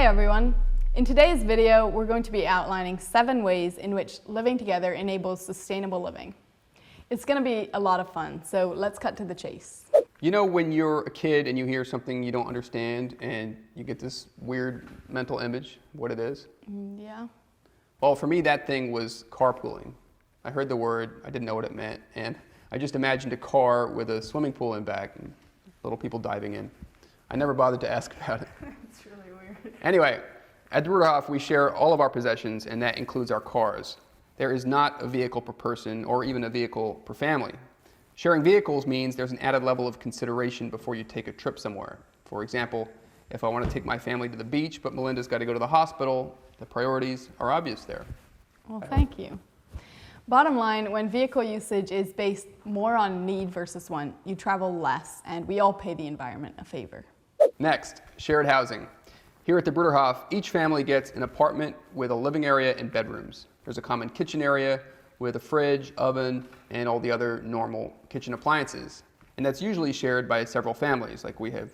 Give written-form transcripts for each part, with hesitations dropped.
Hey everyone! In today's video, we're going to be outlining 7 ways in which living together enables sustainable living. It's going to be a lot of fun, so let's cut to the chase. You know when you're a kid and you hear something you don't understand and you get this weird mental image of what it is? Yeah. Well, for me that thing was carpooling. I heard the word, I didn't know what it meant, and I just imagined a car with a swimming pool in back and little people diving in. I never bothered to ask about it. It's really weird. Anyway, at the Bruderhof we share all of our possessions, and that includes our cars. There is not a vehicle per person or even a vehicle per family. Sharing vehicles means there's an added level of consideration before you take a trip somewhere. For example, if I want to take my family to the beach but Melinda's got to go to the hospital, the priorities are obvious there. Well, thank you. Bottom line, when vehicle usage is based more on need versus want, you travel less and we all pay the environment a favor. Next, shared housing. Here at the Bruderhof, each family gets an apartment with a living area and bedrooms. There's a common kitchen area with a fridge, oven, and all the other normal kitchen appliances. And that's usually shared by several families, like we have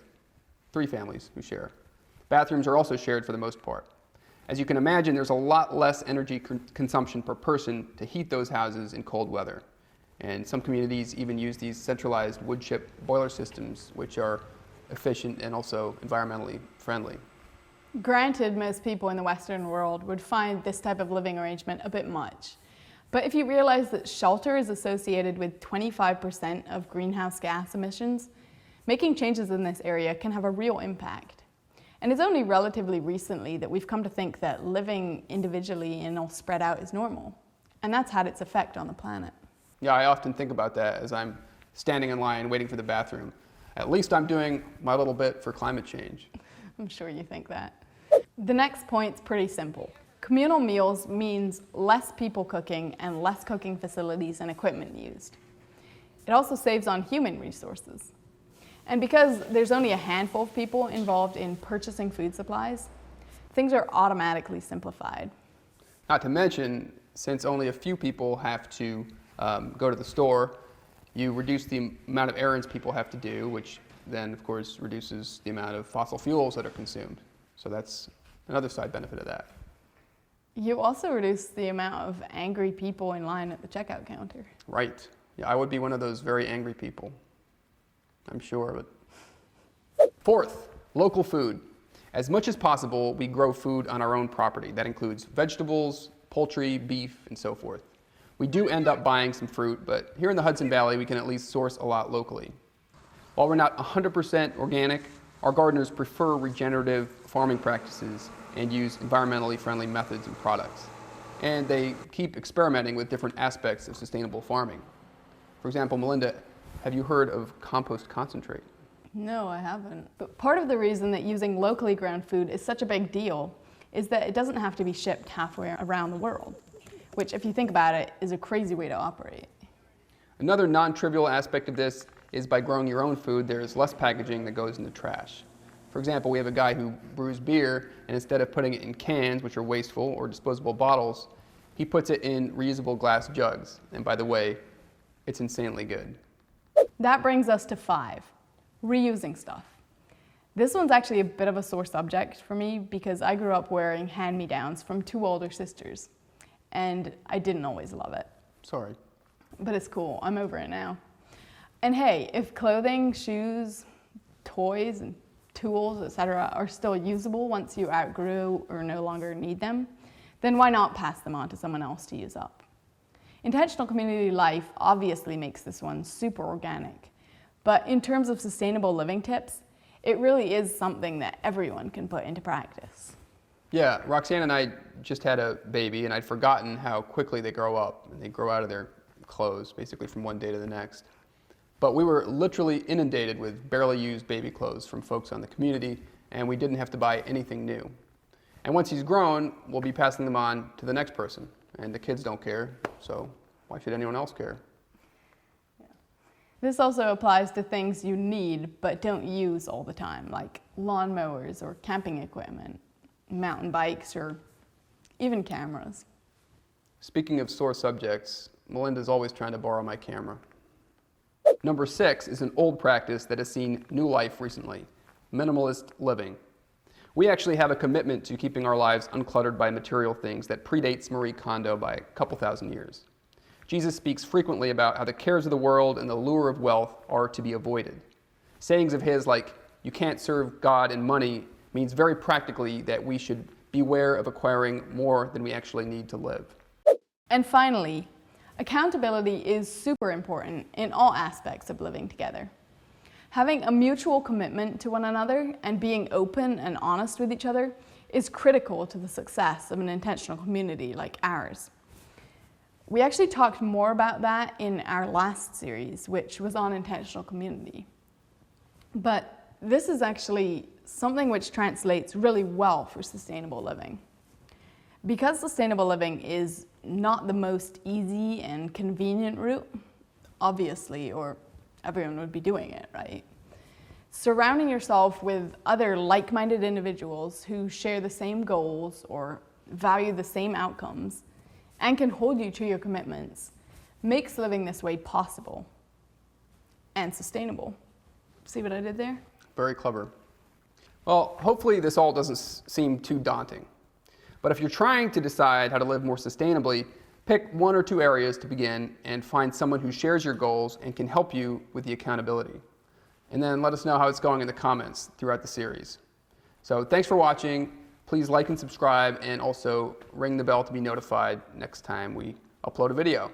3 families who share. Bathrooms are also shared for the most part. As you can imagine, there's a lot less energy consumption per person to heat those houses in cold weather. And some communities even use these centralized wood chip boiler systems, which are efficient and also environmentally friendly. Granted, most people in the Western world would find this type of living arrangement a bit much. But if you realize that shelter is associated with 25% of greenhouse gas emissions, making changes in this area can have a real impact. And it's only relatively recently that we've come to think that living individually and all spread out is normal. And that's had its effect on the planet. Yeah, I often think about that as I'm standing in line waiting for the bathroom. At least I'm doing my little bit for climate change. I'm sure you think that. The next point's pretty simple. Communal meals means less people cooking and less cooking facilities and equipment used. It also saves on human resources. And because there's only a handful of people involved in purchasing food supplies, things are automatically simplified. Not to mention, since only a few people have to go to the store, you reduce the amount of errands people have to do, which then, of course, reduces the amount of fossil fuels that are consumed. So that's another side benefit of that. You also reduce the amount of angry people in line at the checkout counter. Right. Yeah, I would be one of those very angry people. I'm sure of it. Fourth, local food. As much as possible, we grow food on our own property. That includes vegetables, poultry, beef, and so forth. We do end up buying some fruit, but here in the Hudson Valley, we can at least source a lot locally. While we're not 100% organic, our gardeners prefer regenerative farming practices and use environmentally friendly methods and products. And they keep experimenting with different aspects of sustainable farming. For example, Melinda, have you heard of compost concentrate? No, I haven't. But part of the reason that using locally grown food is such a big deal is that it doesn't have to be shipped halfway around the world, which, if you think about it, is a crazy way to operate. Another non-trivial aspect of this is by growing your own food, there is less packaging that goes in the trash. For example, we have a guy who brews beer, and instead of putting it in cans, which are wasteful, or disposable bottles, he puts it in reusable glass jugs. And by the way, it's insanely good. That brings us to 5, reusing stuff. This one's actually a bit of a sore subject for me because I grew up wearing hand-me-downs from 2 older sisters, and I didn't always love it. Sorry. But it's cool, I'm over it now. And hey, if clothing, shoes, toys, and tools, etc. are still usable once you outgrew or no longer need them, then why not pass them on to someone else to use up? Intentional community life obviously makes this one super organic, but in terms of sustainable living tips, it really is something that everyone can put into practice. Yeah, Roxanne and I just had a baby, and I'd forgotten how quickly they grow up, and they grow out of their clothes basically from one day to the next. But we were literally inundated with barely used baby clothes from folks on the community, and we didn't have to buy anything new. And once he's grown, we'll be passing them on to the next person. And the kids don't care, so why should anyone else care? Yeah. This also applies to things you need but don't use all the time, like lawnmowers or camping equipment, mountain bikes, or even cameras. Speaking of sore subjects, Melinda's always trying to borrow my camera. Number 6 is an old practice that has seen new life recently, minimalist living. We actually have a commitment to keeping our lives uncluttered by material things that predates Marie Kondo by a couple thousand years. Jesus speaks frequently about how the cares of the world and the lure of wealth are to be avoided. Sayings of his like, "You can't serve God and money," means very practically that we should beware of acquiring more than we actually need to live. And finally, accountability is super important in all aspects of living together. Having a mutual commitment to one another and being open and honest with each other is critical to the success of an intentional community like ours. We actually talked more about that in our last series, which was on intentional community. But this is actually something which translates really well for sustainable living. Because sustainable living is not the most easy and convenient route, obviously, or everyone would be doing it, right? Surrounding yourself with other like-minded individuals who share the same goals or value the same outcomes and can hold you to your commitments makes living this way possible and sustainable. See what I did there? Very clever. Well, hopefully this all doesn't seem too daunting. But if you're trying to decide how to live more sustainably, pick one or two areas to begin and find someone who shares your goals and can help you with the accountability. And then let us know how it's going in the comments throughout the series. So thanks for watching. Please like and subscribe, and also ring the bell to be notified next time we upload a video.